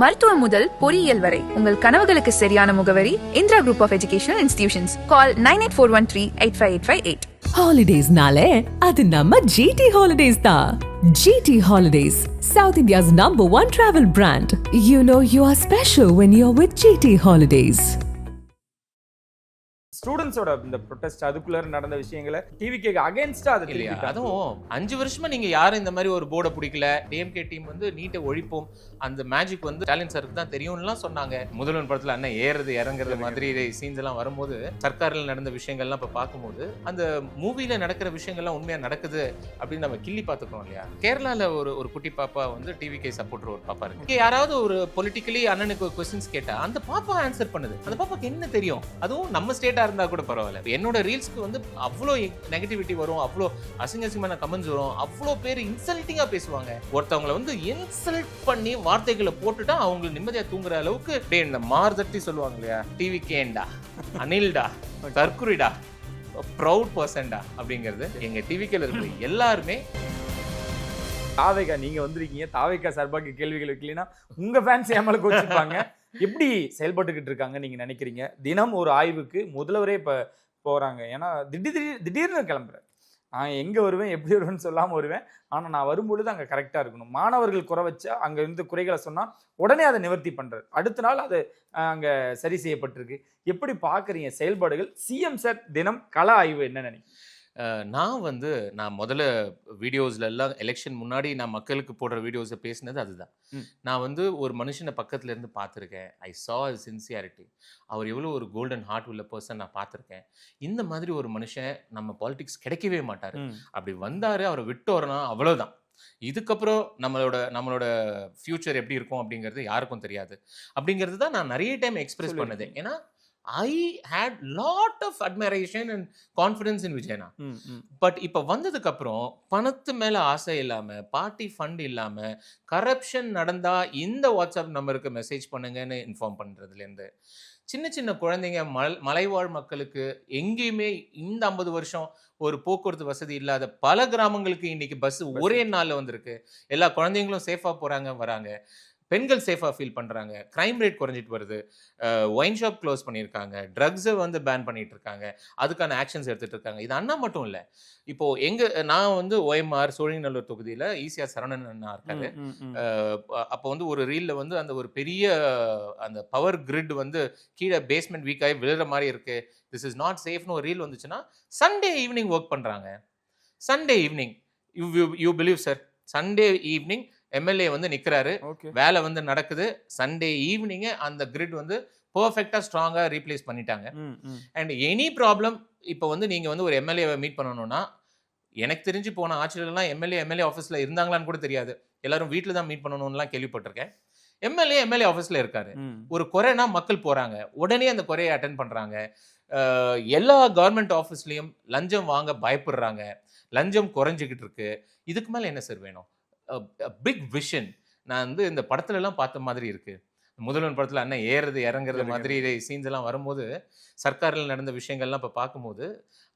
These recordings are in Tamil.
மருத்துவம் முதல் பொறியியல் வரை உங்கள் கனவுகளுக்கு சரியான முகவரி Indira group of educational institutions. Call 9841385858. Holidays-nale, adu namma GT Holidays da. GT Holidays, South India's #1 travel brand. You know you are special when you're with GT Holidays. ஸ்டூடெண்ட்ஸோட இந்த ப்ரொடெஸ்ட் அதுக்குள்ள நடந்த விஷயங்களை டிவிகேக்கு அகைன்ஸ்டா அது இல்லையா? அதுவும் 5 வருஷமா நீங்க யாரும் இந்த மாதிரி ஒரு போர்டை பிடிக்கல, டிஎம்கே டீம் வந்து நீட்டை ஒழிப்போம், அந்த மேஜிக் வந்து ஸ்டாலின் சாருக்கு தான் தெரியும்லாம் சொன்னாங்க. முதல்வன் படத்துல அண்ணன் ஏறுறது இறங்குறது மாதிரி சீன்ஸ் எல்லாம் வரும்போது, சர்க்காரில் நடந்த விஷயங்கள்லாம் இப்ப பார்க்கும்போது அந்த மூவில நடக்கிற விஷயங்கள்லாம் உண்மையா நடக்குது அப்படின்னு நம்ம கிள்ளி பார்த்துக்கிறோம் இல்லையா? கேரளால ஒரு குட்டி பாப்பா வந்து டிவிகே சப்போர்ட்டர் ஒரு பாப்பா இருக்கு. யாராவது ஒரு பொலிட்டிக்கலி அண்ணனுக்கு ஒரு கொஸ்டின்ஸ் கேட்டா அந்த பாப்பா ஆன்சர் பண்ணுது. அந்த பாப்பாக்கு என்ன தெரியும்? அதுவும் நம்ம ஸ்டேட்டா இருந்தா கூட பரவாயில்ல. என்னோட ரீல்ஸ்க்கு வந்து அவ்வளோ நெகட்டிவிட்டி வரும், அவ்வளோ அசிங்கமான கமெண்ட்ஸ் வரும், அவ்வளோ பேர் இன்சல்ட்டிங்கா பேசுவாங்க. ஒருத்தவங்களை வந்து இன்சல்ட் பண்ணி வார்த்தைகளை போட்டுட்டா அவங்க நிம்மதியா தூங்குற அளவுக்கு இந்த மார்தட்டி சொல்லுவாங்க இல்லையா? டிவி கேண்டா, அனில்டா, தற்குறிடா, ப்ரௌட் பர்சன்டா அப்படிங்கிறது எங்க டிவிக்கேல இருக்கிற எல்லாருமே. தாவேகா நீங்க வந்திருக்கீங்க, தாவேகா சார்பாக கேள்விகள் வைக்கலனா உங்க ஃபேன்ஸ் ஏமால கோச்சிப்பாங்க. எப்படி செயல்பட்டுக்கிட்டு இருக்காங்க நீங்க நினைக்கிறீங்க? தினம் ஒரு ஆய்வுக்கு முதல்வரே இப்ப போறாங்க. ஏன்னா திடீர்னு கிளம்புறேன், நான் எங்க வருவேன் எப்படி வருவேன்னு சொல்லாம வருவேன். ஆனா நான் வரும்பொழுது அங்க கரெக்டா இருக்கணும். மாணவர்கள் குறை வச்சா அங்க இருந்து குறைகளை சொன்னா உடனே அதை நிவர்த்தி பண்றாரு. அடுத்த நாள் அது அங்க சரி செய்யப்பட்டிருக்கு. எப்படி பாக்குறீங்க செயல்பாடுகள்? சிஎம் சார் தினம் கள ஆய்வு என்ன நினைக்கிறீங்க? நான் முதல்ல வீடியோஸ்ல எல்லாம் எலெக்ஷன் முன்னாடி நான் மக்களுக்கு போடுற வீடியோஸை பேசினது அதுதான். நான் வந்து ஒரு மனுஷனை பக்கத்துல இருந்து பார்த்துருக்கேன். ஐ சா சின்சியாரிட்டி. அவர் எவ்வளோ ஒரு கோல்டன் ஹார்ட் உள்ள பர்சன் நான் பார்த்துருக்கேன். இந்த மாதிரி ஒரு மனுஷன் நம்ம பாலிடிக்ஸ் கிடைக்கவே மாட்டாரு. அப்படி வந்தாரு, அவரை விட்டோர்னா அவ்வளோதான். இதுக்கப்புறம் நம்மளோட ஃபியூச்சர் எப்படி இருக்கும் அப்படிங்கிறது யாருக்கும் தெரியாது. அப்படிங்கிறது தான் நான் நிறைய டைம் எக்ஸ்பிரஸ் பண்ணது. ஏன்னா I had lot of admiration and confidence in Vijayana. But இப்போ வந்ததுக்கு அப்புறம் பணத்து மேல ஆசை இல்லாம, பார்ட்டி ஃபண்ட் இல்லாம, கரப்ஷன் நடந்தா இந்த வாட்ஸ்அப் நம்பருக்கு மெசேஜ் பண்ணுங்கன்னு இன்ஃபார்ம் பண்றதுலேருந்து, சின்ன சின்ன குழந்தைங்க மலைவாழ் மக்களுக்கு எங்கேயுமே இந்த 50 வருஷம் ஒரு போக்குவரத்து வசதி இல்லாத பல கிராமங்களுக்கு இன்னைக்கு பஸ் ஒரே நாள்ல வந்திருக்கு. எல்லா குழந்தைங்களும் சேஃபா போறாங்க வராங்க. பெண்கள் சேஃபாக ஃபீல் பண்ணுறாங்க. க்ரைம் ரேட் குறைஞ்சிட்டு வருது. ஒயின் ஷாப் க்ளோஸ் பண்ணியிருக்காங்க. ட்ரக்ஸை வந்து பேன் பண்ணிட்டு இருக்காங்க. அதுக்கான ஆக்ஷன்ஸ் எடுத்துகிட்டு இருக்காங்க. இது அண்ணா மட்டும் இல்லை. இப்போது நான் வந்து OMR சோழிங்கநல்லூர் தொகுதியில் ஈசிஆர் சரவணன் அண்ணா இருக்காரு. அப்போ வந்து ஒரு ரீலில் வந்து அந்த ஒரு பெரிய அந்த பவர் கிரிட் வந்து கீழே பேஸ்மெண்ட் வீக் ஆகி விழுற மாதிரி இருக்கு, திஸ் இஸ் நாட் சேஃப்னு ஒரு ரீல் வந்துச்சுன்னா சண்டே ஈவினிங் ஒர்க் பண்ணுறாங்க. Sunday evening you believe sir, Sunday evening MLA வந்து நிற்கிறாரு, வேலை வந்து நடக்குது. சண்டே ஈவினிங்கே அந்த கிரிட் வந்து பர்ஃபெக்டாக ஸ்ட்ராங்காக ரீப்ளேஸ் பண்ணிட்டாங்க. அண்ட் எனி ப்ராப்ளம் இப்போ வந்து நீங்கள் வந்து ஒரு எம்எல்ஏவை மீட் பண்ணணும்னா, எனக்கு தெரிஞ்சு போன ஆட்சியிலலாம் எம்எல்ஏ ஆஃபீஸில் இருந்தாங்களான்னு கூட தெரியாது. எல்லாரும் வீட்டில் தான் மீட் பண்ணணும்லாம் கேள்விப்பட்டிருக்கேன். எம்எல்ஏ ஆஃபீஸில் இருக்காரு. ஒரு குறைனா மக்கள் போகிறாங்க, உடனே அந்த குறையை அட்டென்ட் பண்ணுறாங்க. எல்லா கவர்மெண்ட் ஆஃபீஸ்லேயும் லஞ்சம் வாங்க பயப்படுறாங்க. லஞ்சம் குறைஞ்சிக்கிட்டு இருக்கு. இதுக்கு மேலே என்ன சார் வேணும்? Big vision. நான் வந்து இந்த படத்துல எல்லாம் பார்த்த மாதிரி இருக்கு. முதல்வன் படத்துல அண்ணன் ஏறுறது இறங்குறது மாதிரி சீன்ஸ் எல்லாம் வரும்போது, சர்க்காரில் நடந்த விஷயங்கள்லாம் இப்போ பார்க்கும்போது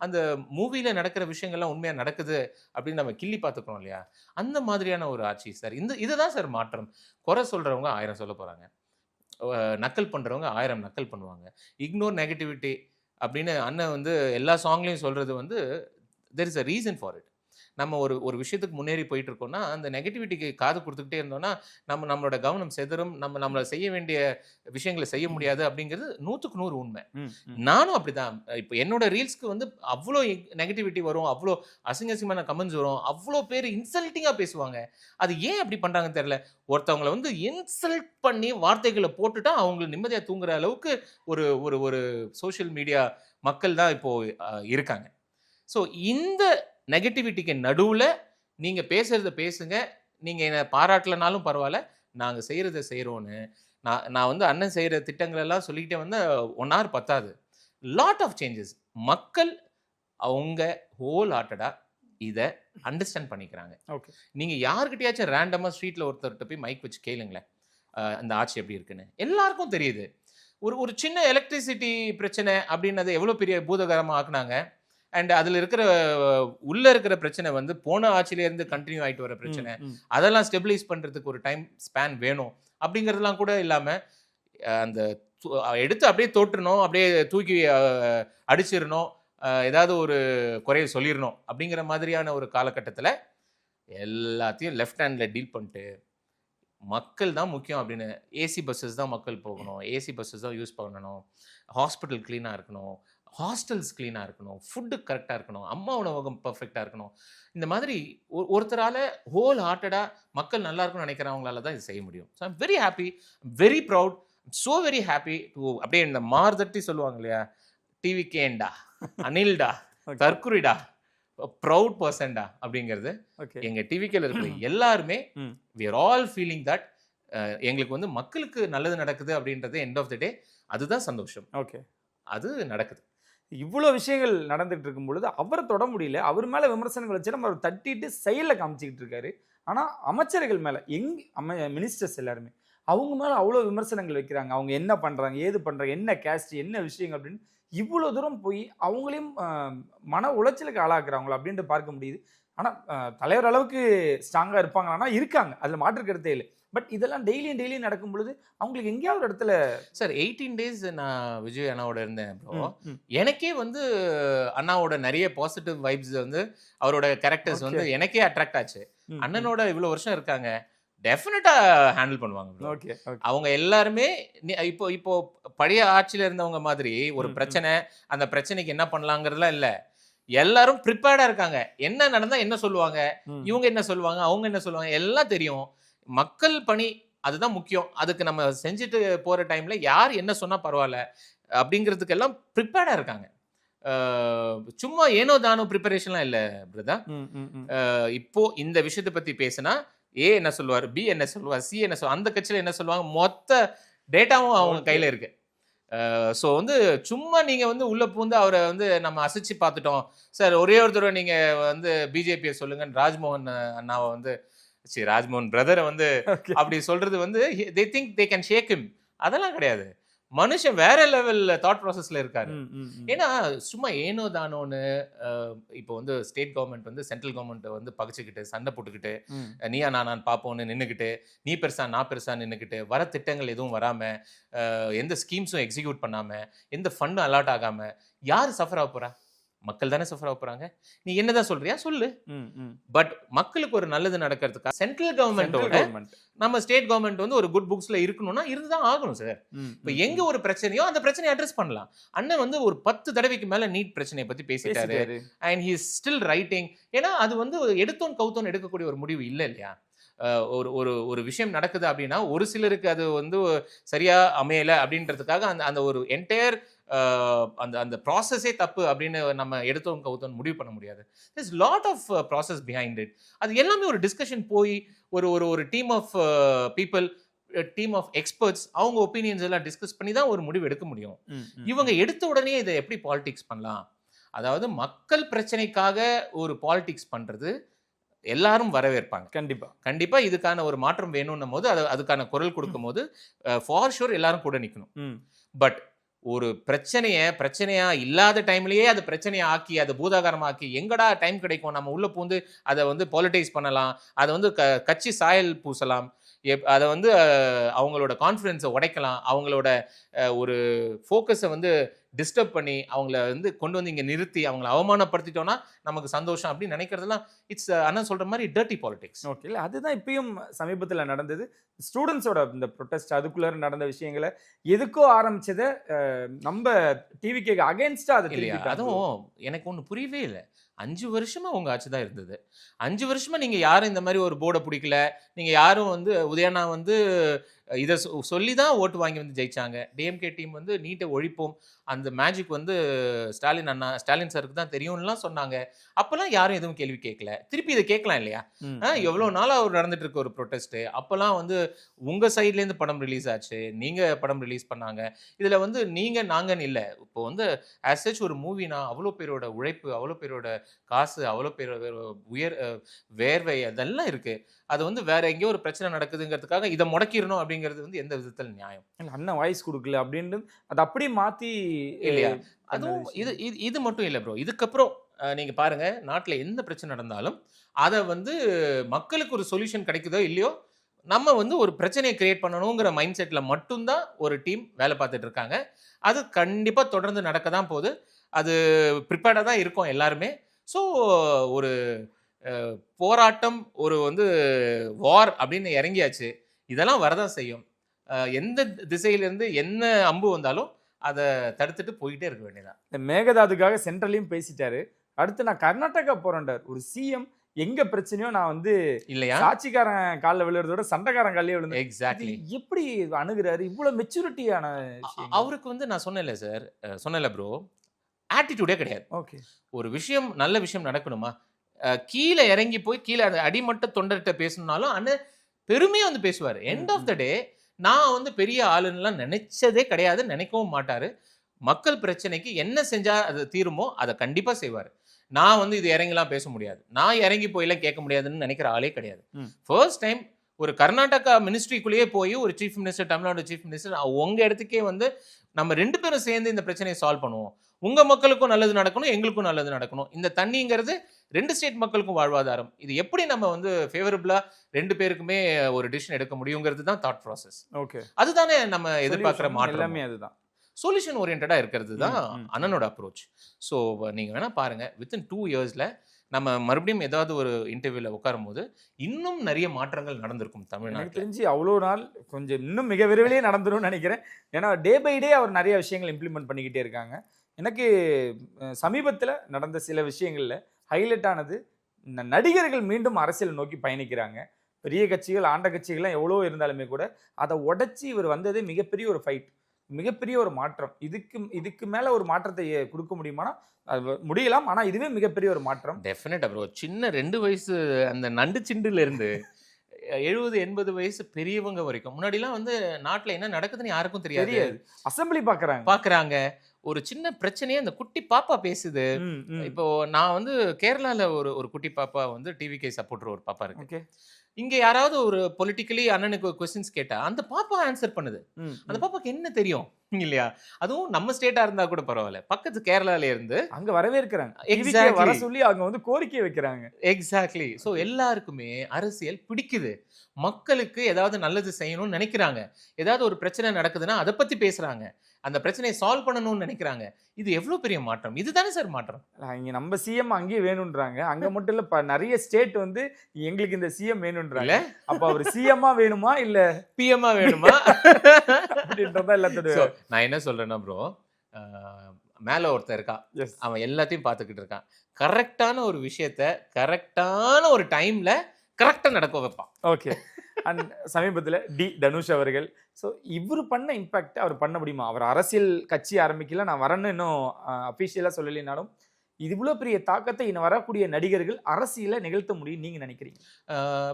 அந்த மூவில நடக்கிற விஷயங்கள்லாம் உண்மையா நடக்குது அப்படின்னு நம்ம கிள்ளி பார்த்துக்கிறோம் இல்லையா? அந்த மாதிரியான ஒரு ஆட்சி சார். இதுதான் சார் மாற்றம். குறை சொல்றவங்க 1000 சொல்ல போறாங்க, நக்கல் பண்றவங்க 1000 நக்கல் பண்ணுவாங்க. இக்னோர் நெகட்டிவிட்டி அப்படின்னு அண்ணன் வந்து எல்லா சாங்லையும் சொல்றது வந்து there is a reason for it. நம்ம ஒரு விஷயத்துக்கு முன்னேறி போயிட்டு இருக்கோம்னா அந்த நெகட்டிவிட்டிக்கு காது கொடுத்துக்கிட்டே இருந்தோம்னா நம்மளோட கவனம் செதறும், நம்மள செய்ய வேண்டிய விஷயங்களை செய்ய முடியாது அப்படிங்கிறது 100க்கு 100 உண்மை. நானும் அப்படிதான். இப்போ என்னோட ரீல்ஸ்க்கு வந்து அவ்வளோ நெகட்டிவிட்டி வரும், அவ்வளோ அசிங்கமான கமெண்ட்ஸ் வரும், அவ்வளோ பேர் இன்சல்ட்டிங்கா பேசுவாங்க. அது ஏன் அப்படி பண்றாங்கன்னு தெரியல. ஒருத்தவங்களை வந்து இன்சல்ட் பண்ணி வார்த்தைகளை போட்டுட்டா அவங்க நிம்மதியா தூங்குற அளவுக்கு ஒரு சோஷியல் மீடியா மக்கள் தான் இப்போ இருக்காங்க. ஸோ இந்த நெகட்டிவிட்டிக்கு நடுவில் நீங்கள் பேசுகிறத பேசுங்க, நீங்கள் என்னை பாராட்டலனாலும் பரவாயில்ல, நாங்கள் செய்கிறத செய்கிறோன்னு. நான் வந்து அண்ணன் செய்கிற திட்டங்களெல்லாம் சொல்லிக்கிட்டே வந்து 1 hour பத்தாது. Lot of changes. மக்கள் அவங்க ஹோல் ஹார்ட்டடாக இதை அண்டர்ஸ்டாண்ட் பண்ணிக்கிறாங்க. ஓகே, நீங்கள் யாருக்கிட்டையாச்சும் ரேண்டமாக ஸ்ட்ரீட்டில் ஒருத்தர்கிட்ட போய் மைக் வச்சு கேளுங்களேன் அந்த ஆட்சி எப்படி இருக்குன்னு. எல்லாருக்கும் தெரியுது. ஒரு சின்ன எலக்ட்ரிசிட்டி பிரச்சனை அப்படின்னது எவ்வளோ பெரிய பூதகரமாக ஆக்குனாங்க. அண்ட் அதில் இருக்கிற உள்ள இருக்கிற பிரச்சனை வந்து போன ஆட்சியிலேருந்து கண்டினியூ ஆகிட்டு வர பிரச்சனை. அதெல்லாம் ஸ்டெபிலைஸ் பண்ணுறதுக்கு ஒரு டைம் ஸ்பேன் வேணும். அப்படிங்கிறதுலாம் கூட இல்லாமல் அந்த எடுத்து அப்படியே தோற்றணும், அப்படியே தூக்கி அடிச்சிடணும், ஏதாவது ஒரு குறைய சொல்லிடணும் அப்படிங்கிற மாதிரியான ஒரு காலகட்டத்தில் எல்லாத்தையும் லெஃப்ட் ஹேண்டில் டீல் பண்ணிட்டு மக்கள் தான் முக்கியம் அப்படின்னு ஏசி பஸ்ஸஸ் தான் மக்கள் போகணும், ஏசி பஸ்ஸஸ் தான் யூஸ் பண்ணணும், ஹாஸ்பிட்டல் க்ளீனாக இருக்கணும், ஹாஸ்டல்ஸ் க்ளீனாக இருக்கணும், ஃபுட்டு கரெக்டாக இருக்கணும், அம்மா உணவகம் பர்ஃபெக்டாக இருக்கணும். இந்த மாதிரி ஒருத்தரால் ஹோல் ஹார்ட்டடாக மக்கள் நல்லா இருக்கும்னு நினைக்கிறவங்களால தான் இது செய்ய முடியும். So I'm very happy, very proud, so very happy to அப்படியே இந்த மார்தட்டி சொல்லுவாங்க இல்லையா, டிவிகேண்டா, அனில்டா, தற்குறிடா, ப்ரவுட் பர்சன்டா அப்படிங்கிறது எங்க டிவிக்கேல இருக்கிற எல்லாருமே we are all feeling that எங்களுக்கு வந்து மக்களுக்கு நல்லது நடக்குது அப்படின்றது எண்ட் ஆஃப் த டே அதுதான் சந்தோஷம். ஓகே, அது நடக்குது. இவ்வளோ விஷயங்கள் நடந்துட்டு இருக்கும் பொழுது அவரை தொட முடியல, அவர் மேல விமர்சனங்கள் வச்சு நம்ம அவர் தட்டிட்டு செயலில் காமிச்சிக்கிட்டு இருக்காரு. ஆனா அமைச்சர்கள் மேல மினிஸ்டர்ஸ் எல்லாருமே அவங்க மேல அவ்வளோ விமர்சனங்கள் வைக்கிறாங்க. அவங்க என்ன பண்றாங்க, ஏது பண்றாங்க, என்ன கேஸ்ட், என்ன விஷயங்கள் அப்படின்னு இவ்வளோ தூரம் போய் அவங்களையும் மன உளைச்சலுக்கு ஆளாக்குறாங்களோ அப்படின்ட்டு பார்க்க முடியுது. ஆனால் தலைவர் அளவுக்கு ஸ்ட்ராங்காக இருப்பாங்களான்னா இருக்காங்க, அதில் மாற்று கருத்தே இல்லை. பட் இதெல்லாம் டெய்லியும் நடக்கும் பொழுது அவங்களுக்கு எங்கேயாவது ஒரு இடத்துல சார் 18 days நான் விஜய் அண்ணாவோட இருந்தேன் ப்ரோ. எனக்கே வந்து அண்ணாவோட நிறைய பாசிட்டிவ் வைப்ஸ் வந்து அவரோட கேரக்டர்ஸ் வந்து எனக்கே அட்ராக்ட் ஆச்சு. அண்ணனோட இவ்வளோ வருஷம் இருக்காங்க, டெஃபினட்டா ஹேண்டில் பண்ணுவாங்க. ஓகே, அவங்க எல்லாருமே இப்போ பழைய ஆட்சியில இருந்தவங்க மாதிரி ஒரு பிரச்சனை, அந்த பிரச்சனைக்கு என்ன பண்ணலாங்கிறதுலாம் இல்லை. எல்லாரும் ப்ரிப்பேர்டா இருக்காங்க. என்ன நடந்தா என்ன சொல்லுவாங்க, இவங்க என்ன சொல்லுவாங்க, அவங்க என்ன சொல்லுவாங்க, எல்லாம் தெரியும். மக்கள் பணி அதுதான் முக்கியம். அதுக்கு நம்ம செஞ்சுட்டு போற டைம்ல யார் என்ன சொன்னா பரவாயில்ல அப்படிங்கிறதுக்கு எல்லாம் ப்ரிப்பேர்டா இருக்காங்க. சும்மா ஏனோ தானோ ப்ரிப்பரேஷன்லாம் இல்லை பிரதா. இப்போ இந்த விஷயத்தை பத்தி பேசினா ஏ என்ன சொல்லுவார், பி என்ன சொல்லுவார், சி என்ன சொல்லுவார், அந்த கட்சியில் என்ன சொல்லுவாங்க, மொத்த டேட்டாவும் அவங்க கையில் இருக்கு. ஸோ வந்து சும்மா நீங்கள் வந்து உள்ளே பூந்து அவரை வந்து நம்ம அசைச்சு பார்த்துட்டோம் சார், ஒரே ஒரு தடவை நீங்கள் வந்து பிஜேபியை சொல்லுங்கன்னு ராஜ்மோகன் அண்ணாவை வந்து ராஜ்மோகன் பிரதரை வந்து அப்படி சொல்றது வந்து they think they can shake him. அதெல்லாம் கிடையாது. மனுஷன் வேற லெவல் தாட் ப்ராசஸ்ல இருக்காரு. ஏன்னா சும்மா ஏனோ தானோன்னு இப்போ வந்து ஸ்டேட் கவர்மெண்ட் வந்து சென்ட்ரல் கவர்மெண்ட் வந்து பகிச்சுக்கிட்டு சண்டை போட்டுக்கிட்டு நீயா நான் பார்ப்போன்னு நின்றுக்கிட்டு, நீ பெருசா நான் பெருசா நின்றுக்கிட்டு, வர திட்டங்கள் எதுவும் வராம, எந்த ஸ்கீம்ஸும் எக்ஸிக்யூட் பண்ணாம, எந்த ஃபண்டும் அலாட் ஆகாம யார் சஃபர் ஆக போறா? மக்கள் தானே சஃபர் ஆக போறாங்க. நீ என்னதான் சொல்றியா சொல்லு. பட் மக்களுக்கு ஒரு நல்லது நடக்கிறதுக்காக சென்ட்ரல் கவர்மெண்டோட நம்ம ஸ்டேட் கவர்மெண்ட் வந்து ஒரு குட் புக்ஸ்ல இருக்கணும்னா இருந்துதான் ஆகணும் சார். இப்ப எங்க ஒரு பிரச்சனையோ அந்த பிரச்சனையை அட்ரஸ் பண்ணலாம். அண்ணன் வந்து ஒரு 10 தடவைக்கு மேல நீட் பிரச்சனையை பத்தி பேசிட்டாரு. And he is still writing. ஏன்னா அது வந்து எடுத்தோன் கவுத்தோன் எடுக்கக்கூடிய ஒரு முடிவு இல்லை இல்லையா. ஒரு விஷயம் நடக்குது அப்படின்னா ஒரு சிலருக்கு அது வந்து சரியா அமையல அப்படின்றதுக்காக அந்த ஒரு என்டையர் அந்த ப்ராசஸே தப்பு அப்படின்னு நம்ம எடுத்தோம் கவுத்தோம் முடிவு பண்ண முடியாது. there's lot of process behind it. அது எல்லாமே ஒரு டிஸ்கஷன் போய் ஒரு team of people, team of experts அவங்க ஒப்பீனியன்ஸ் எல்லாம் டிஸ்கஸ் பண்ணி தான் ஒரு முடிவு எடுக்க முடியும். இவங்க எடுத்த உடனே இதை எப்படி பாலிடிக்ஸ் பண்ணலாம், அதாவது மக்கள் பிரச்சனைக்காக ஒரு பாலிடிக்ஸ் பண்றது எல்லாரும் வரவேற்பாங்க. கண்டிப்பா இதுக்கான ஒரு மாற்றம் வேணும்னும் போது அதுக்கான குரல் கொடுக்கும் போது ஃபார் ஷூர் எல்லாரும் கூட நிக்கணும். பட் ஒரு பிரச்சனையா இல்லாத டைம்லயே அதை பிரச்சனையை ஆக்கி அதை பூதாகாரமாக்கி எங்கடா டைம் கிடைக்கும் நம்ம உள்ள பூந்து அதை வந்து பாலிட்டிக்ஸ் பண்ணலாம், அதை வந்து கட்சி சாயல் பூசலாம், அதை வந்து அவங்களோட கான்ஃபிடன்ஸை உடைக்கலாம், அவங்களோட ஒரு ஃபோக்கஸை வந்து டிஸ்டர்ப் பண்ணி அவங்கள வந்து கொண்டு வந்து இங்கே நிறுத்தி அவங்கள அவமானப்படுத்திட்டோம்னா நமக்கு சந்தோஷம் அப்படின்னு நினைக்கிறதுலாம் இட்ஸ் அண்ணன் சொல்ற மாதிரி டர்ட்டி பாலிடிக்ஸ். ஓகே, இல்லை அதுதான் இப்பயும் சமீபத்தில் நடந்தது. ஸ்டூடெண்ட்ஸோட இந்த ப்ரொட்டஸ்ட் அதுக்குள்ள நடந்த விஷயங்களை எதுக்கோ ஆரம்பிச்சதை நம்ம டிவிக்கு அகேன்ஸ்டா அது இல்லையா. அதுவும் எனக்கு ஒன்று புரியவே இல்லை. 5 வருஷமா உங்க ஆட்சி தான் இருந்தது. 5 வருஷமா நீங்க யாரும் இந்த மாதிரி ஒரு போர்டை பிடிக்கல. நீங்க யாரும் வந்து உதயண்ணா வந்து இதை சொல்லி தான் ஓட்டு வாங்கி வந்து ஜெயிச்சாங்க. டிஎம்கே டீம் வந்து நீட்டை ஒழிப்போம், அந்த மேஜிக் வந்து ஸ்டாலின் சருக்கு தான் தெரியும்லாம் சொன்னாங்க. அப்பெல்லாம் யாரும் எதுவும் கேள்வி கேட்கல. திருப்பி இதை கேட்கலாம் இல்லையா. எவ்வளோ நாளாக அவர் நடந்துட்டு இருக்க ஒரு ப்ரொட்டஸ்ட். அப்பெல்லாம் வந்து உங்க சைட்லேருந்து படம் ரிலீஸ் ஆச்சு, நீங்க படம் ரிலீஸ் பண்ணாங்க. இதுல வந்து நீங்க நாங்கன்னு இல்லை. இப்போ வந்து ஆஸ் சச் ஒரு மூவினா அவ்வளோ பேரோட உழைப்பு, அவ்வளோ பேரோட காசு, அவ்வளோ பேரோட வேர்வை அதெல்லாம் இருக்கு. அது வந்து வேற எங்கேயோ ஒரு பிரச்சனை நடக்குதுங்கிறதுக்காக இதை முடக்கிடணும் அப்படிங்கிறது வந்து எந்த விதத்தில் நியாயம்? அண்ணன் வாய்ஸ் கொடுக்கல அப்படின்னு அதை அப்படியே மாத்தி இல்லையா. அதுவும் இது மட்டும் இல்லை ப்ரோ. இதுக்கப்புறம் நீங்க பாருங்க, நாட்டில் எந்த பிரச்சனை நடந்தாலும் அதை வந்து மக்களுக்கு ஒரு சொல்யூஷன் கிடைக்குதோ இல்லையோ நம்ம வந்து ஒரு பிரச்சனையை கிரியேட் பண்ணணுங்கிற மைண்ட் செட்ல மட்டும்தான் ஒரு டீம் வேலை பார்த்துட்டு இருக்காங்க. அது கண்டிப்பா தொடர்ந்து நடக்க தான் போகுது. அது ப்ரிப்பேர்டா தான் இருக்கும் எல்லாருமே. ஸோ ஒரு போராட்டம், ஒரு வந்து வார் அப்படின்னு இறங்கியாச்சு. இதெல்லாம் வரதான் செய்யும். எந்த திசையிலிருந்து என்ன அம்பு வந்தாலும் அதை தடுத்துட்டு போயிட்டே இருக்க வேண்டியதான். இந்த மேகதாதுக்காக சென்ட்ரலையும் பேசிட்டாரு. அடுத்து நான் கர்நாடகா போறேன்டார். ஒரு சிஎம் எங்க பிரச்சனையோ நான் வந்து இல்லையா? சாட்சிக்காரன் காலில் விழுறதோட சண்டைக்காரன் காலிலே விழுந்து எக்ஸாக்ட்லி. எப்படி அணுகுறாரு? இவ்வளவு மெச்சூரிட்டியான அவருக்கு வந்து நான் சொன்னேன்ல சார், சொன்னேன்ல ப்ரோ, ஆட்டிடியூடே கிடையாது. ஓகே. ஒரு விஷயம், நல்ல விஷயம் நடக்கணுமா, கீழே இறங்கி போய் கீழே அந்த அடிமட்ட தொண்டர்கிட்ட பேசணும்னாலும் அண்ணன் பெருமையா வந்து பேசுவார். எண்ட் ஆஃப் த டே நான் வந்து பெரிய ஆளுன்னெலாம் நினைச்சதே கிடையாது, நினைக்கவும் மாட்டாரு. மக்கள் பிரச்சனைக்கு என்ன செஞ்சா அது தீருமோ அதை கண்டிப்பா செய்வார். நான் வந்து இது இறங்கிலாம் பேச முடியாது, நான் இறங்கி போயெல்லாம் கேட்க முடியாதுன்னு நினைக்கிற ஆளே கிடையாது. ஃபர்ஸ்ட் டைம் ஒரு கர்நாடகா மினிஸ்ட்ரிக்குள்ளேயே போய் ஒரு chief minister, Tamil Nadu chief minister, உங்க இடத்துக்கே வந்து நம்ம 2 பேரும் சேர்ந்து இந்த பிரச்சனையை சால்வ் பண்ணுவோம், உங்க மக்களுக்கும் நல்லது நடக்கணும், எங்களுக்கும் நல்லது நடக்கணும், இந்த தண்ணிங்கிறது 2 ஸ்டேட் மக்களுக்கும் வாழ்வாதாரம், இது எப்படி நம்ம வந்து ஃபேவரபிளா 2 பேருக்குமே ஒரு டிசிஷன் எடுக்க முடியுங்கிறது தான் தாட் ப்ராசஸ். ஓகே. அதுதானே நம்ம எதிர்பார்க்குற மாற்றம். எல்லாமே அதுதான். சொல்யூஷன் ஓரியன்டா இருக்கிறது தான் அண்ணனோட அப்ரோச். ஸோ நீங்க வேணா பாருங்க, வித்தின் 2 இயர்ஸ்ல நம்ம மறுபடியும் ஏதாவது ஒரு இன்டர்வியூல உட்காரும் போது இன்னும் நிறைய மாற்றங்கள் நடந்திருக்கும் எனக்கு தமிழ்நாட்டில். தெரிஞ்சு அவ்வளோ நாள் கொஞ்சம் இன்னும் மிக விரைவிலேயே நடந்துரும்னு நினைக்கிறேன். ஏன்னா டே பை டே அவர் நிறைய விஷயங்கள் இம்ப்ளிமெண்ட் பண்ணிக்கிட்டே இருக்காங்க. எனக்கு சமீபத்தில் நடந்த சில விஷயங்கள்ல ஹைலைட் ஆனது, நடிகர்கள் மீண்டும் அரசியல் நோக்கி பயணிக்கிறாங்க. பெரிய கட்சிகள், ஆண்ட கட்சிகள்லாம் எவ்வளோ இருந்தாலுமே கூட அதை உடைச்சி இவர் வந்ததே மிகப்பெரிய ஒரு ஃபைட், மிகப்பெரிய ஒரு மாற்றம். இதுக்கு மேல ஒரு மாற்றத்தை கொடுக்க முடியுமானா அது முடியலாம். ஆனா இதுவே மிகப்பெரிய ஒரு மாற்றம். டெஃபினட்டா ப்ரோ. சின்ன 2 வயசு அந்த நண்டு சிண்டுல இருந்து 70-80 வயசு பெரியவங்க வரைக்கும் முன்னாடிலாம் வந்து நாட்டுல என்ன நடக்குதுன்னு யாருக்கும் தெரியாது. அசம்பிளி பாக்குறாங்க. ஒரு சின்ன பிரச்சனையே அந்த குட்டி பாப்பா பேசுது. இப்போ நான் வந்து கேரளால ஒரு குட்டி பாப்பா வந்து டிவிகே சப்போர்ட்டர் ஒரு பாப்பா இருக்கு. இங்க யாராவது ஒரு பொலிட்டிக்கலி அண்ணனுக்கு கொஸ்டின்ஸ் கேட்டா அந்த பாப்பா ஆன்சர் பண்ணுது. அந்த பாப்பாக்கு என்ன தெரியும் இல்லையா? அதுவும் நம்ம ஸ்டேட்டா இருந்தா கூட பரவாயில்ல, பக்கத்து கேரளால இருந்து அங்க வரவேற்கிறாங்க, வர சொல்லி அவங்க வந்து கோரிக்கை வைக்கிறாங்க. எக்ஸாக்ட்லி. ஸோ எல்லாருக்குமே அரசியல் பிடிக்குது, மக்களுக்கு ஏதாவது நல்லது செய்யணும்னு நினைக்கிறாங்க, ஏதாவது ஒரு பிரச்சனை நடக்குதுன்னா அதை பத்தி பேசுறாங்க, அந்த பிரச்சனையை சால்வ் பண்ணணும்னு நினைக்கிறாங்க. இது எவ்வளவு பெரிய மாற்றம்! இதுதானே சார் மாற்றம். இங்க நம்ம சிஎம் அங்கேயே வேணும்ன்றாங்க. அங்க மட்டும் இல்ல, நிறைய ஸ்டேட் வந்து எங்களுக்கு இந்த சிஎம் வேணும்ன்றாங்க. அப்ப அவர் சிஎம்மா வேணுமா இல்ல பிஎம்மா வேணுமா அப்படின்றதா எல்லாத்தோட. நான் என்ன சொல்றேன்னா ப்ரோ, மேல ஒருத்தர் இருக்கான், அவன் எல்லாத்தையும் பார்த்துக்கிட்டு இருக்கான். கரெக்டான ஒரு விஷயத்த கரெக்டான ஒரு டைம்ல கரெக்டா நடக்க வைப்பான். ஓகே. அண்ட் சமீபத்தில் தனுஷ் அவர்கள், ஸோ இவர் பண்ண இம்பாக்ட் அவர் பண்ண முடியுமா? அவர் அரசியல் கட்சி ஆரம்பிக்கல, நான் வரேன்னு இன்னும் அஃபிஷியலாக சொல்லலைனாலும் இது இவ்வளோ பெரிய தாக்கத்தை இன்னும் வரக்கூடிய நடிகர்கள் அரசியலை நிகழ்த்த முடியும் நீங்க நினைக்கிறீங்க?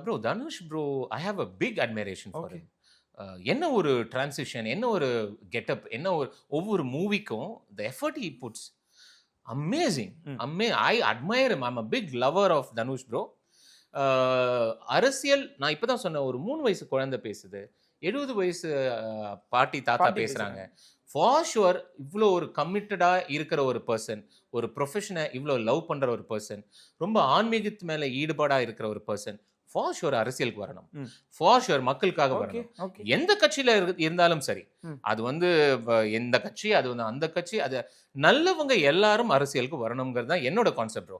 Bro Dhanush bro, I have a big admiration for him. என்ன ஒரு டிரான்சிஷன், என்ன ஒரு கெட்டப், என்ன ஒரு ஒவ்வொரு மூவிக்கும் the effort he puts, amazing. I admire him. I am a big lover of Dhanush bro. அரசியல், நான் இப்பதான் சொன்னேன், ஒரு 3 வயசு குழந்தை பேசுது, 70 வயசு பாட்டி தாத்தா பேசுறாங்க. ஃபார் ஷுவர் இவ்வளோ ஒரு கமிட்டடா இருக்கிற ஒரு பர்சன், ஒரு ப்ரொஃபஷனை இவ்வளோ லவ் பண்ற ஒரு பர்சன், ரொம்ப ஆன்மீகத்து மேல ஈடுபாடா இருக்கிற ஒரு பர்சன், ஃபார் ஷுவர் அரசியலுக்கு வரணும், ஃபார் ஷுவர் மக்களுக்காக வரணும். எந்த கட்சியில இருந்தாலும் சரி, அது வந்து எந்த கட்சி, அது வந்து அந்த கட்சி, அது நல்லவங்க எல்லாரும் அரசியலுக்கு வரணுங்கிறது தான் என்னோட கான்செப்ட் ப்ரோ.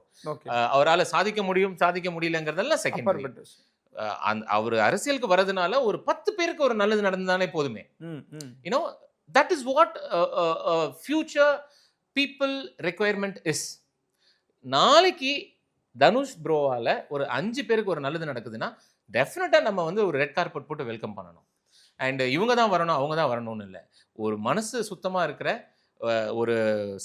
அவரால் சாதிக்க முடியும் சாதிக்க முடியலங்கிறதெல்லாம் செகண்டரி. அவர் அரசியலுக்கு வரதுனால ஒரு 10 பேருக்கு ஒரு நல்லது நடந்தானே போதுமே. You know that is what future people requirement is. நாளைக்கு தனுஷ் ப்ரோவால ஒரு 5 பேருக்கு ஒரு நல்லது நடக்குதுன்னா டெஃபினட்டா நம்ம வந்து ஒரு ரெட் கார்பெட் போட்டு வெல்கம் பண்ணணும். அண்ட் இவங்க தான் வரணும் அவங்க தான் வரணும்னு இல்லை, ஒரு மனசு சுத்தமா இருக்கிற ஒரு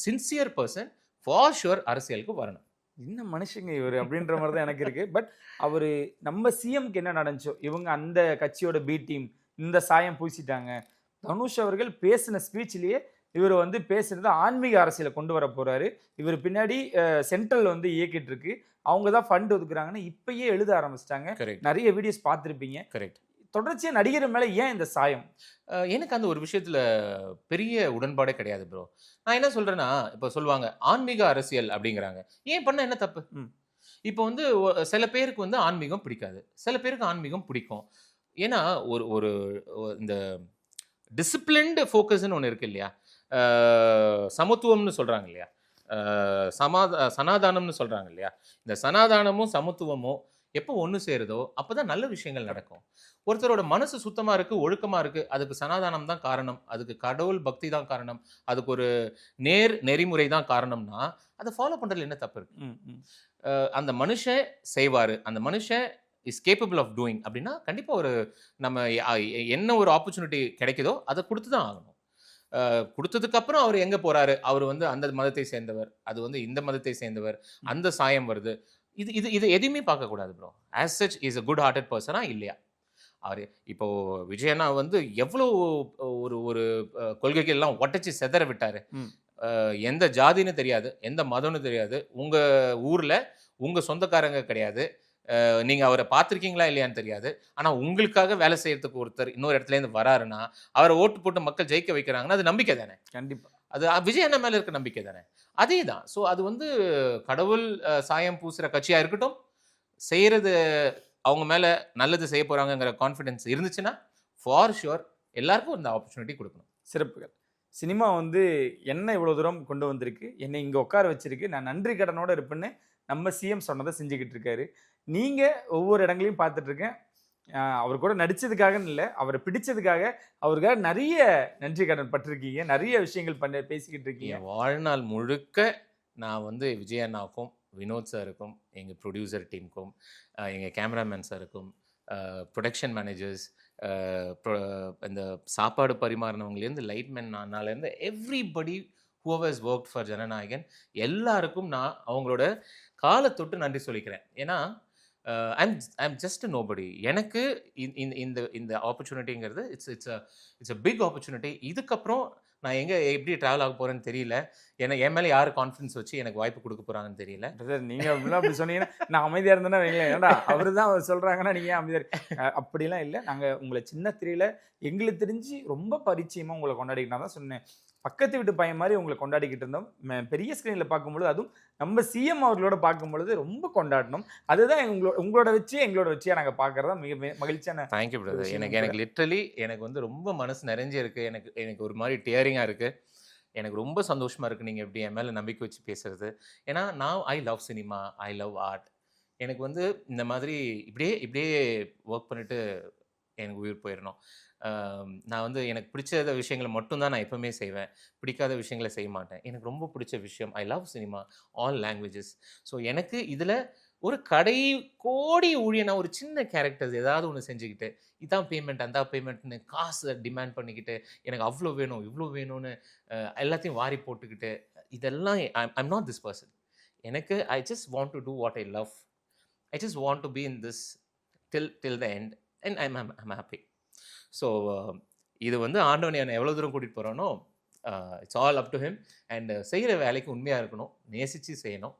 சின்சியர் பர்சன் ஃபார் ஷுவர் அரசியலுக்கு வரணும். என்ன மனுஷங்க இவர் அப்படின்ற மாதிரி தான் எனக்கு இருக்கு. பட் அவரு நம்ம சிஎம்க்கு என்ன நடந்துச்சோ, இவங்க அந்த கட்சியோட பி டீம் இந்த சாயம் பூசிட்டாங்க. தனுஷ் அவர்கள் பேசின ஸ்பீச்லயே இவர் வந்து பேசுறது ஆன்மீக அரசியலை கொண்டு வர போறாரு, இவர் பின்னாடி சென்ட்ரல் வந்து இயக்கிட்டு இருக்கு, அவங்க தான் ஃபண்ட் ஒதுக்குறாங்கன்னு இப்பயே எழுத ஆரம்பிச்சிட்டாங்க. நிறைய வீடியோஸ் பார்த்துருப்பீங்க. கரெக்ட். தொடர்ச்சியா நடிகர் மேல ஏன் இந்த சாயம்? எனக்கு அந்த ஒரு விஷயத்துல பெரிய உடன்பாடே கிடையாது ப்ரோ. நான் என்ன சொல்றேன்னா, இப்போ சொல்லுவாங்க ஆன்மீக அரசியல் அப்படிங்கிறாங்க, ஏன் பண்ண என்ன தப்பு? இப்போ வந்து சில பேருக்கு வந்து ஆன்மீகம் பிடிக்காது, சில பேருக்கு ஆன்மீகம் பிடிக்கும். ஏன்னா ஒரு ஒரு இந்த டிசிப்ளின்டு ஃபோக்கஸ்ன்னு ஒன்று இருக்கு இல்லையா, சமத்துவம்னு சொல்கிறாங்க இல்லையா, சனாதானம்னு சொல்கிறாங்க இல்லையா, இந்த சனாதானமும் சமத்துவமும் எப்போ ஒன்று சேருதோ அப்போ தான் நல்ல விஷயங்கள் நடக்கும். ஒருத்தரோட மனசு சுத்தமாக இருக்குது, ஒழுக்கமாக இருக்குது, அதுக்கு சனாதானம் தான் காரணம், அதுக்கு கடவுள் பக்தி தான் காரணம், அதுக்கு ஒரு நெறிமுறை தான் காரணம்னா அதை ஃபாலோ பண்ணுறதுல என்ன தப்பு இருக்கு? அந்த மனுஷன் செய்வார், அந்த மனுஷன் இஸ் கேப்பபிள் ஆஃப் டூயிங் அப்படின்னா கண்டிப்பாக ஒரு நம்ம என்ன ஒரு ஆப்பர்ச்சுனிட்டி கிடைக்குதோ அதை கொடுத்து தான் ஆகணும். கொடுத்ததுக்கப்புறம் அவர் எங்கே போகிறாரு, அவர் வந்து அந்த மதத்தை சேர்ந்தவர், அது வந்து இந்த மதத்தை சேர்ந்தவர், அந்த சாயம் வருது, இது இது இது எதுவுமே பார்க்கக்கூடாது bro. As such is a good hearted பர்சனா இல்லையா? அவர் இப்போ விஜயண்ணா வந்து எவ்வளோ ஒரு ஒரு கொள்கைகள்லாம் ஒட்டச்சி செதற விட்டார். எந்த ஜாதின்னு தெரியாது, எந்த மதம்னு தெரியாது, உங்கள் ஊரில் உங்கள் சொந்தக்காரங்க கிடையாது, நீங்கள் அவரை பார்த்துருக்கீங்களா இல்லையான்னு தெரியாது, ஆனால் உங்களுக்காக வேலை செய்யறதுக்கு ஒருத்தர் இன்னொரு இடத்துலேருந்து வராருன்னா அவரை ஓட்டு போட்டு மக்கள் ஜெயிக்க வைக்கிறாங்கன்னா அது நம்பிக்கை தானே. கண்டிப்பாக அது விஜய் அண்ணா மேலே இருக்க நம்பிக்கை தானே. அதே தான். ஸோ அது வந்து கடவுள் சாயம் பூசுகிற கட்சியாக இருக்கட்டும், செய்கிறது அவங்க மேலே நல்லது செய்ய போகிறாங்கங்கிற கான்ஃபிடென்ஸ் இருந்துச்சுன்னா ஃபார் ஷுர் எல்லாருக்கும் இந்த ஆப்பர்ச்சுனிட்டி கொடுக்கணும். சிறப்புகள். சினிமா வந்து என்ன இவ்வளோ தூரம் கொண்டு வந்திருக்கு, என்னை இங்கே உட்கார வச்சிருக்கு, நான் நன்றி கடனோடு இருப்பேன்னு நம்ம சிஎம் சொன்னதை செஞ்சுக்கிட்டு இருக்காரு. நீங்கள் ஒவ்வொரு இடங்களையும் பார்த்துட்ருக்கேன். அவர் கூட நடித்ததுக்காகன்னு இல்லை, அவரை பிடிச்சதுக்காக அவருக்காக நிறைய நன்றி கடன் பட்டிருக்கீங்க, நிறைய விஷயங்கள் பேசிக்கிட்டு இருக்கீங்க. வாழ்நாள் முழுக்க நான் வந்து விஜய் அண்ணாவுக்கும் வினோத் சாருக்கும், எங்கள் ப்ரொடியூசர் டீமுக்கும், எங்கள் கேமராமேன் சாருக்கும், ப்ரொடக்ஷன் மேனேஜர்ஸ், இந்த சாப்பாடு பரிமாறினவங்கலேருந்து லைட்மேன் நானாலேருந்து everybody whoever's work for Jananayagan எல்லாருக்கும் நான் அவங்களோட காலை தொட்டு நன்றி சொல்லிக்கிறேன். ஏன்னா ஐம் ஜஸ்ட் நோபடி. எனக்கு இந்த ஆப்பர்ச்சுனிட்டிங்கிறது இட்ஸ் அ பிக் ஆப்பர்ச்சுனிட்டி. இதுக்கப்புறம் நான் எப்படி ட்ராவல் ஆக போகிறேன்னு தெரியல. ஏன்னா என் மேலே யார் கான்ஃபிடன்ஸ் வச்சு எனக்கு வாய்ப்பு கொடுக்க போகிறாங்கன்னு தெரியல. நீங்கள் அப்படிலாம் அப்படி சொன்னீங்கன்னா நான் அமைதியாக இருந்தேன்னா வைங்களேன், ஏன்னா அவர் தான் அவர் சொல்கிறாங்கன்னா நீங்கள் ஏன் அமைதியாக அப்படிலாம் இல்லை. நாங்கள் உங்களை சின்ன திரையில் எங்களுக்கு தெரிஞ்சு ரொம்ப பரிச்சயமாக உங்களை கொண்டாடிக்கிட்டு தான் சொன்னேன். பக்கத்து வீட்டு பையன் மாதிரி உங்களை கொண்டாடிக்கிட்டு இருந்தோம். பெரிய ஸ்க்ரீனில் பார்க்கும்பொழுது, அதுவும் நம்ம சிஎம் அவர்களோட பார்க்கும்பொழுது ரொம்ப கொண்டாடணும். அதுதான் உங்களோட வச்சு எங்களோட வச்சியா நாங்கள் பார்க்குறதா மிக மகிழ்ச்சியான. Thank you brother. எனக்கு லிட்ரலி எனக்கு வந்து ரொம்ப மனசு நிறைஞ்சு இருக்குது. எனக்கு ஒரு மாதிரி டியரிங்காக இருக்குது. எனக்கு ரொம்ப சந்தோஷமாக இருக்குது நீங்கள் எப்படி என் மேலே நம்பிக்கை வச்சு பேசுகிறது. ஏன்னா நான் I love cinema, I love art. எனக்கு வந்து இந்த மாதிரி இப்படியே ஒர்க் பண்ணிவிட்டு எனக்கு உயிர் போயிடணும். நான் வந்து எனக்கு பிடிச்ச விஷயங்களை மட்டும்தான் நான் எப்போவுமே செய்வேன், பிடிக்காத விஷயங்களை செய்ய மாட்டேன். எனக்கு ரொம்ப பிடிச்ச விஷயம் I love cinema, all languages. So எனக்கு இதில் ஒரு கோடி ஊழியனா ஒரு சின்ன கேரக்டர்ஸ் ஏதாவது ஒன்று செஞ்சுக்கிட்டு இதான் பேமெண்ட் அந்த பேமெண்ட்னு காசை டிமாண்ட் பண்ணிக்கிட்டு எனக்கு அவ்வளோ வேணும் இவ்வளோ வேணும்னு எல்லாத்தையும் வாரி போட்டுக்கிட்டு இதெல்லாம் ஐம் நாட் திஸ் பர்சன். எனக்கு I just want to do what I love. I just want to be in this till the end and I'm happy. So இது வந்து ஆண்டவன் என்னை எவ்வளோ தூரம் கூட்டிகிட்டு போகிறானோ it's all up to him. And செய்கிற வேலைக்கு உண்மையாக இருக்கணும், நேசித்து செய்யணும்,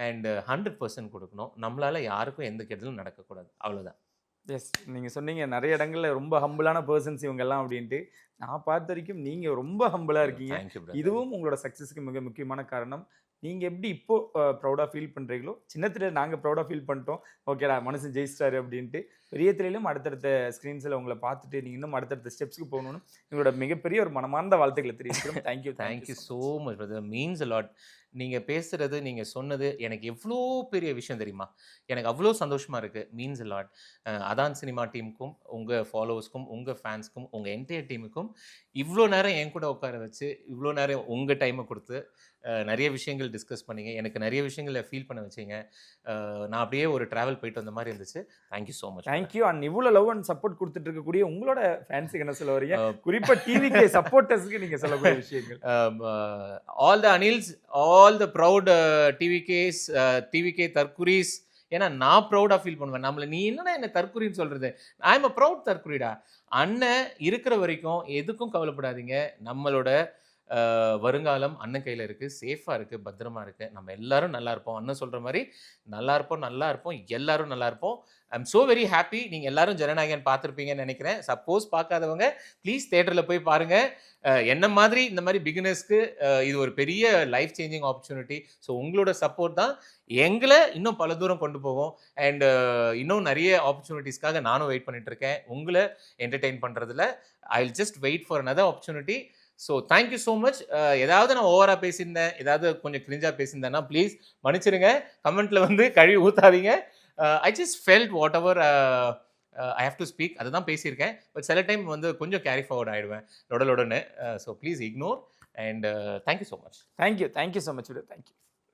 அண்ட் 100% கொடுக்கணும். நம்மளால் யாருக்கும் எந்த கெடுதலும் நடக்கக்கூடாது, அவ்வளோதான். எஸ், நீங்கள் சொன்னீங்க நிறைய இடங்களில் ரொம்ப ஹம்பிளான பர்சன்ஸ் இவங்கெல்லாம் அப்படின்ட்டு. நான் பார்த்த வரைக்கும் நீங்கள் ரொம்ப ஹம்பிளாக இருக்கீங்க. இதுவும் உங்களோட சக்ஸஸுக்கு மிக முக்கியமான காரணம். நீங்கள் எப்படி இப்போது ப்ரௌடாக ஃபீல் பண்ணுறீங்களோ, சின்ன திரையில் நாங்கள் ப்ரௌடாக ஃபீல் பண்ணிட்டோம், ஓகேடா மனுஷன் ஜெயிச்சிட்டாரு அப்படின்ட்டு. பெரிய திரையிலும் அடுத்தடுத்த ஸ்க்ரீன்ஸில் உங்களை பார்த்துட்டு நீங்கள் இன்னும் அடுத்தடுத்த ஸ்டெப்ஸ்க்கு போகணும்னு எங்களோட மிகப்பெரிய ஒரு மனமார்ந்த வாழ்த்துக்களை தெரிவிக்கிறோம். Thank you so much brother. Means a lot. நீங்கள் பேசுகிறது, நீங்கள் சொன்னது எனக்கு எவ்வளோ பெரிய விஷயம் தெரியுமா? எனக்கு அவ்வளோ சந்தோஷமாக இருக்குது. Means a lot. அதான் சினிமா டீமுக்கும், உங்கள் ஃபாலோவர்ஸ்க்கும், உங்கள் ஃபேன்ஸ்க்கும், உங்கள் என்டையர் டீமுக்கும் இவ்வளோ நேரம் என் கூட உட்கார வச்சு, இவ்வளோ நேரம் உங்கள் டைமை கொடுத்து நிறைய விஷயங்கள் டிஸ்கஸ் பண்ணிங்க, எனக்கு நிறைய விஷயங்களை ஃபீல் பண்ண வச்சிங்க. நான் அப்படியே ஒரு ட்ராவல் போயிட்டு வந்த மாதிரி இருந்துச்சு. Thank you so much. Thank you. And இவ்வளோ லவ் அண்ட் சப்போர்ட் கொடுத்துட்டு இருக்கக்கூடிய உங்களோட ஃபேன்ஸுக்கு என்ன சொல்ல வரீங்க? குறிப்பாக டிவிகே சப்போர்ட்டர்ஸ்க்கு நீங்கள் சொல்லக்கூடிய விஷயங்கள். ஆல் த அனில்ஸ், all the proud TVKs, TVK தற்குரீஸ். ஏன்னா நான் ப்ரௌடாக ஃபீல் பண்ணுவேன். நம்மளை நீ என்னன்னா என்ன தற்குறின்னு சொல்கிறது? ஐ எம் அ ப்ரௌட் தற்குறிடா. அண்ணன் இருக்கிற வரைக்கும் எதுக்கும் கவலைப்படாதீங்க. நம்மளோட வருங்காலம் அண்ணன் கையில் இருக்குது, சேஃபாக இருக்குது, பத்திரமா இருக்குது. நம்ம எல்லாரும் நல்லா இருப்போம். அண்ணன் சொல்கிற மாதிரி நல்லா இருப்போம், எல்லாரும் நல்லா இருப்போம். I am so very happy. நீங்கள் எல்லாரும் ஜனநாயகன் பார்த்துருப்பீங்கன்னு நினைக்கிறேன். சப்போஸ் பார்க்காதவங்க ப்ளீஸ் தேட்டரில் போய் பாருங்கள். என்ன மாதிரி இந்த மாதிரி பிகினர்ஸ்க்கு இது ஒரு பெரிய லைஃப் சேஞ்சிங் ஆப்பர்ச்சுனிட்டி. ஸோ உங்களோட சப்போர்ட் தான் எங்களை இன்னும் பல தூரம் கொண்டு போகும். அண்ட் இன்னும் நிறைய ஆப்பர்ச்சுனிட்டிஸ்க்காக நானும் வெயிட் பண்ணிட்டு இருக்கேன். உங்களை என்டர்டெயின் பண்ணுறதுல I will just wait for another opportunity. So thank you so much. ஏதாவது நான் ஓவராக பேசியிருந்தேன், ஏதாவது கொஞ்சம் கிரிஞ்சாக பேசியிருந்தேன்னா ப்ளீஸ் மன்னிச்சிருங்க. கமெண்ட்டில் வந்து கழுவி ஊற்றாதீங்க. I just felt whatever I have to speak, அதை தான் பேசியிருக்கேன். பட் சில டைம் வந்து கொஞ்சம் கேரி ஃபார்வர்ட் ஆகிடுவேன் லொடலொடன்னு. So please ignore. And thank you so much. Thank you so much. Thank you.